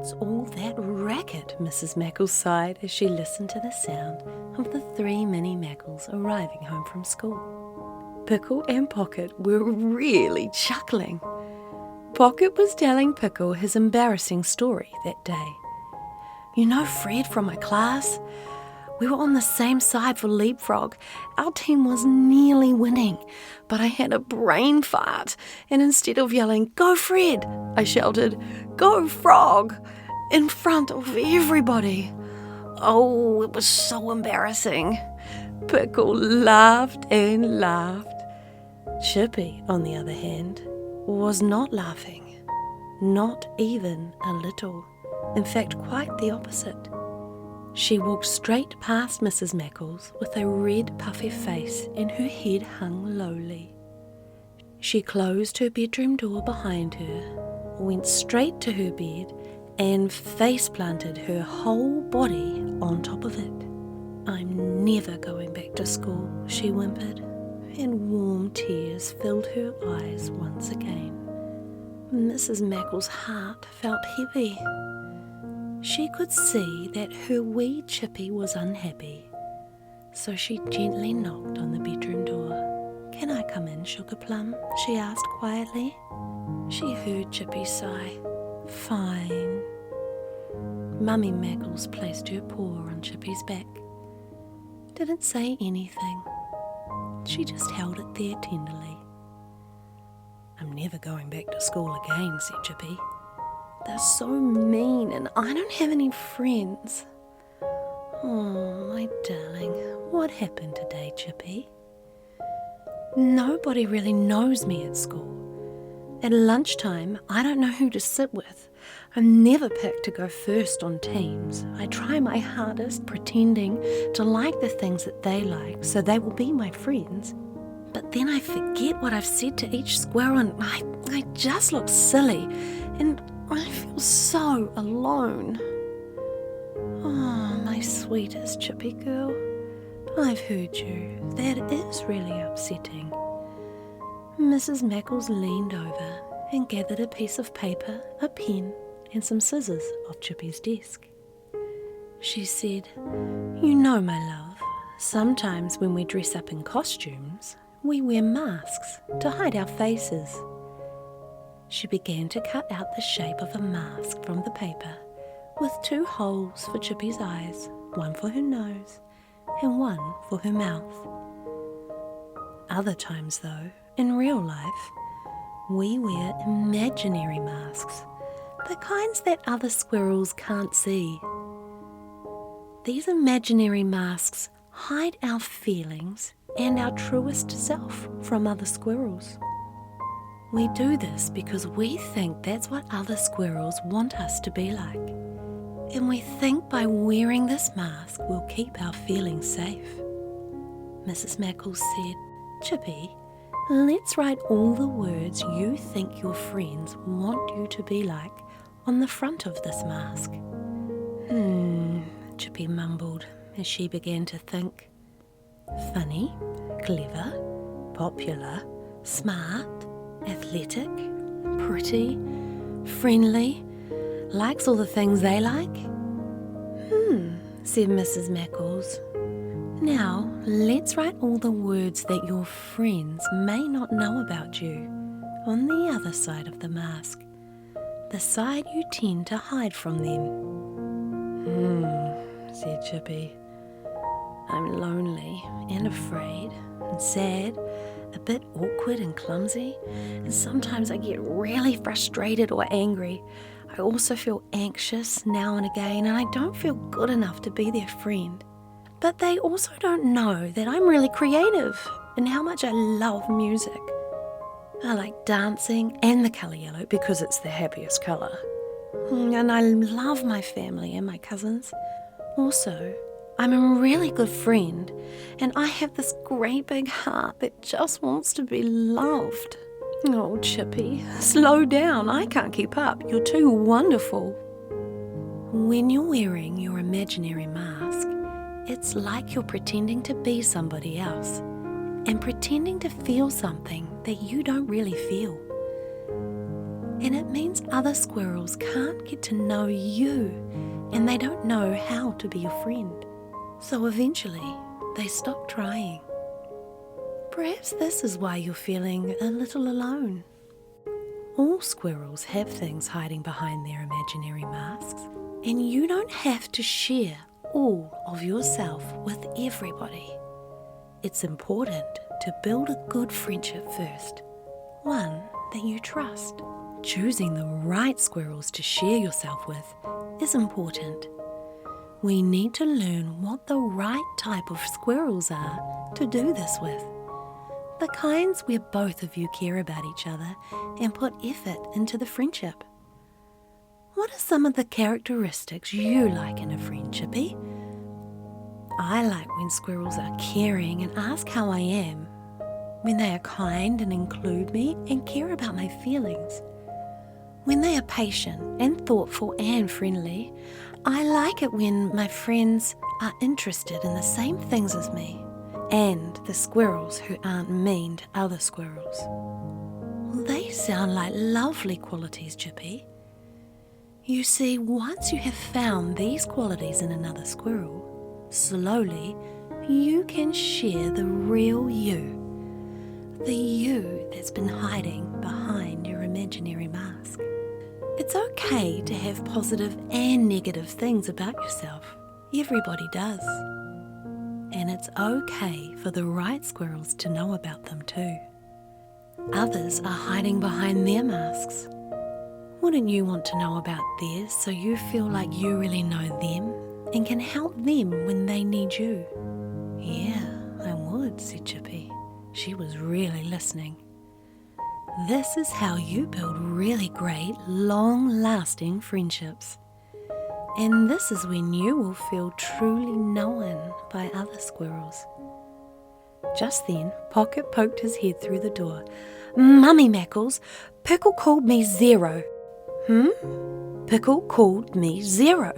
What's all that racket? Mrs. Mackle sighed as she listened to the sound of the 3 mini Mackles arriving home from school. Pickle and Pocket were really chuckling. Pocket was telling Pickle his embarrassing story that day. "You know Fred from my class? We were on the same side for leapfrog. Our team was nearly winning, but I had a brain fart, and instead of yelling, 'Go Fred!' I shouted, 'Go Frog!' in front of everybody. Oh, it was so embarrassing." Pickle laughed and laughed. Chippy, on the other hand, was not laughing. Not even a little. In fact, quite the opposite. She walked straight past Mrs. Mackles with a red, puffy face and her head hung lowly. She closed her bedroom door behind her, went straight to her bed, and face-planted her whole body on top of it. "I'm never going back to school," she whimpered, and warm tears filled her eyes once again. Mrs. Mackle's heart felt heavy. She could see that her wee Chippy was unhappy, so she gently knocked on the bedroom door. "Can I come in, Sugarplum?" she asked quietly. She heard Chippy sigh. "Fine." Mummy Mackles placed her paw on Chippy's back. Didn't say anything. She just held it there tenderly. "I'm never going back to school again," said Chippy. "They're so mean and I don't have any friends." "Oh, my darling, what happened today, Chippy?" "Nobody really knows me at school. At lunchtime, I don't know who to sit with. I'm never picked to go first on teams. I try my hardest pretending to like the things that they like so they will be my friends. But then I forget what I've said to each squirrel and I just look silly and I feel so alone." "Oh, my sweetest Chippy girl, I've heard you. That is really upsetting." Mrs. Mackles leaned over and gathered a piece of paper, a pen, and some scissors off Chippy's desk. She said, "You know, my love, sometimes when we dress up in costumes, we wear masks to hide our faces." She began to cut out the shape of a mask from the paper, with 2 holes for Chippy's eyes, 1 for her nose and 1 for her mouth. Other times, though, in real life, we wear imaginary masks, the kinds that other squirrels can't see. These imaginary masks hide our feelings and our truest self from other squirrels. We do this because we think that's what other squirrels want us to be like. And we think by wearing this mask we'll keep our feelings safe. Mrs. Mackles said, "Chippy, let's write all the words you think your friends want you to be like on the front of this mask." Chippy mumbled as she began to think. Funny, clever, popular, smart, athletic, pretty, friendly, likes all the things they like. Said Mrs. Mackles. "Now, let's write all the words that your friends may not know about you on the other side of the mask, the side you tend to hide from them." Said Chippy. "I'm lonely and afraid and sad, a bit awkward and clumsy, and sometimes I get really frustrated or angry. I also feel anxious now and again, and I don't feel good enough to be their friend. But they also don't know that I'm really creative and how much I love music. I like dancing and the colour yellow because it's the happiest colour. And I love my family and my cousins. Also, I'm a really good friend, and I have this great big heart that just wants to be loved." "Oh, Chippy, slow down. I can't keep up. You're too wonderful." When you're wearing your imaginary mask, it's like you're pretending to be somebody else and pretending to feel something that you don't really feel. And it means other squirrels can't get to know you, and they don't know how to be your friend. So eventually, they stop trying. Perhaps this is why you're feeling a little alone. All squirrels have things hiding behind their imaginary masks, and you don't have to share all of yourself with everybody. It's important to build a good friendship first, one that you trust. Choosing the right squirrels to share yourself with is important. We need to learn what the right type of squirrels are to do this with. The kinds where both of you care about each other and put effort into the friendship. What are some of the characteristics you like in a friend, Chippy? I like when squirrels are caring and ask how I am, when they are kind and include me and care about my feelings, when they are patient and thoughtful and friendly. I like it when my friends are interested in the same things as me, and the squirrels who aren't mean to other squirrels. Well, they sound like lovely qualities, Chippy. You see, once you have found these qualities in another squirrel, slowly you can share the real you, the you that's been hiding behind your imaginary mask. It's okay to have positive and negative things about yourself. Everybody does. And it's okay for the right squirrels to know about them too. Others are hiding behind their masks. Wouldn't you want to know about theirs so you feel like you really know them and can help them when they need you? Yeah, I would, said Chippy. She was really listening. This is how you build really great, long-lasting friendships. And this is when you will feel truly known by other squirrels. Just then, Pocket poked his head through the door. Mummy Mackles, Pickle called me Zero. Pickle called me Zero.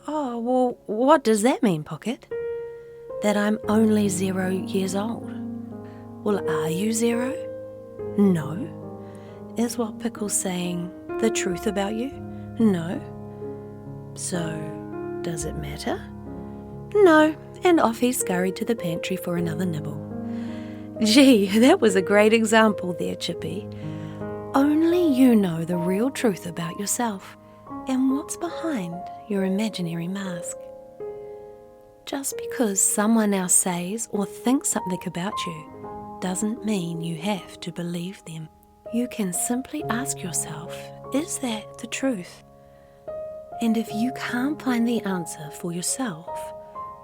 Oh, well, what does that mean, Pocket? That I'm only 0 years old. Well, are you 0? No. Is what Pickle's saying the truth about you? No. So, does it matter? No. And off he scurried to the pantry for another nibble. Gee, that was a great example there, Chippy. Only you know the real truth about yourself and what's behind your imaginary mask. Just because someone else says or thinks something about you doesn't mean you have to believe them. You can simply ask yourself, is that the truth? And if you can't find the answer for yourself,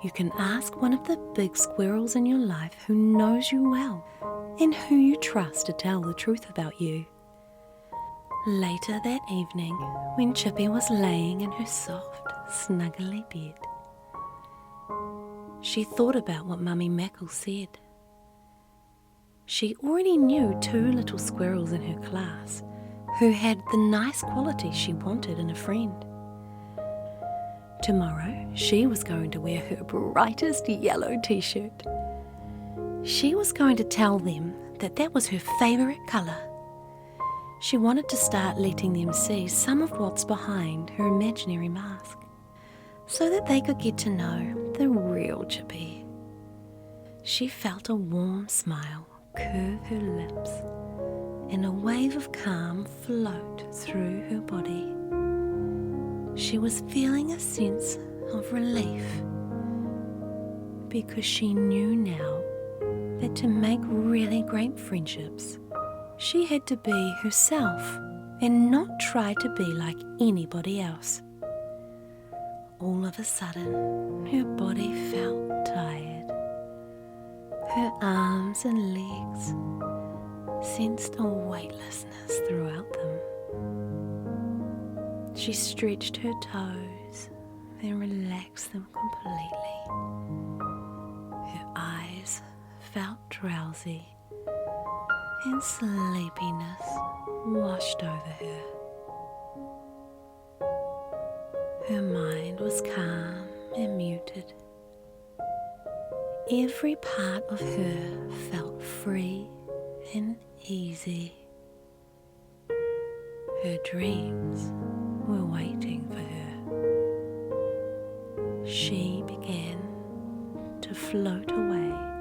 you can ask one of the big squirrels in your life who knows you well and who you trust to tell the truth about you. Later that evening, when Chippy was laying in her soft, snuggly bed, she thought about what Mummy Mackle said. She already knew 2 little squirrels in her class who had the nice qualities she wanted in a friend. Tomorrow, she was going to wear her brightest yellow t-shirt. She was going to tell them that that was her favourite colour. She wanted to start letting them see some of what's behind her imaginary mask, so that they could get to know the real Chippy. She felt a warm smile curve her lips and a wave of calm float through her body. She was feeling a sense of relief because she knew now that to make really great friendships, she had to be herself and not try to be like anybody else. All of a sudden, her body felt tired. Her arms and legs sensed a weightlessness throughout them. She stretched her toes and relaxed them completely. Her eyes felt drowsy and sleepiness washed over her. Her mind was calm and muted. Every part of her felt free and easy. Her dreams were waiting for her. She began to float away